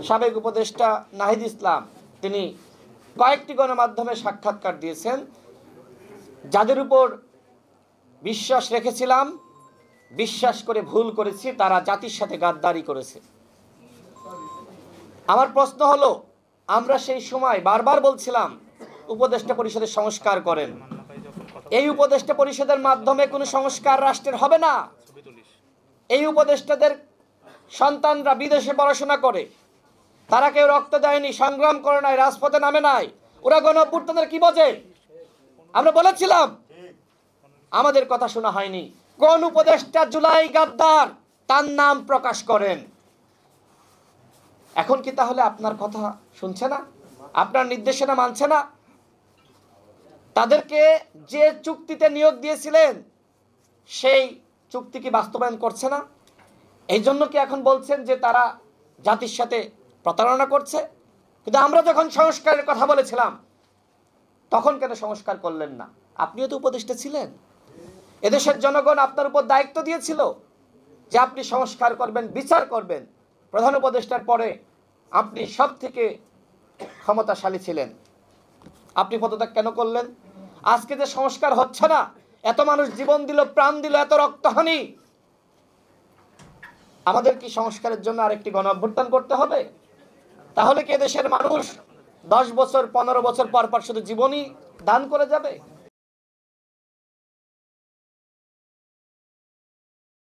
সাবেক উপদেষ্টা নাহিদ ইসলাম তিনি কয়েকটি গণমাধ্যমে সাক্ষাৎকার দিয়েছেন, যাদের উপর বিশ্বাস রেখেছিলাম, বিশ্বাস করে ভুল করেছি, তারা জাতির সাথে গাদ্দারি করেছে। আমার প্রশ্ন হলো, আমরা সেই সময় বারবার বলছিলাম উপদেষ্টা পরিষদের সংস্কার করেন। এই উপদেষ্টা পরিষদের মাধ্যমে কোনো সংস্কার রাষ্ট্রের হবে না। এই উপদেষ্টাদের সন্তানরা বিদেশে পড়াশোনা করে, তারা কেউ রক্ত দেয়নি, সংগ্রাম করে নাই, রাজপথে নামে নাই, ওরা গণঅভ্যুত্থানের কি বোঝে? আমরা বলেছিলাম, আমাদের কথা শোনা হয়নি। কোন উপদেষ্টা জুলাই গাদ্দার, তার নাম প্রকাশ করেন। এখন কি তাহলে আপনার কথা শুনছে না? আপনার নির্দেশনা মানছে না? তাদেরকে যে চুক্তিতে নিয়োগ দিয়েছিলেন সেই চুক্তি কি বাস্তবায়ন করছে না? এই জন্য কি এখন বলছেন যে তারা জাতির সাথে প্রতারণা করছে? কিন্তু আমরা যখন সংস্কারের কথা বলেছিলাম তখন কেন সংস্কার করলেন না? আপনিও তো উপদেষ্টা ছিলেন। এদেশের জনগণ আপনার উপর দায়িত্ব দিয়েছিল যে আপনি সংস্কার করবেন, বিচার করবেন। প্রধান উপদেষ্টার পরে আপনি সব থেকে ক্ষমতাশালী ছিলেন, আপনি পদত্যাগ কেন করলেন? আজকে যে সংস্কার হচ্ছে না, এত মানুষ জীবন দিল, প্রাণ দিল, এত রক্তহানি, আমাদের কি সংস্কারের জন্য আরেকটি গণঅভ্যুত্থান করতে হবে? তাহলে কি দেশের মানুষ 10 বছর 15 বছর পর পর শুধু জীবনই দান করে যাবে?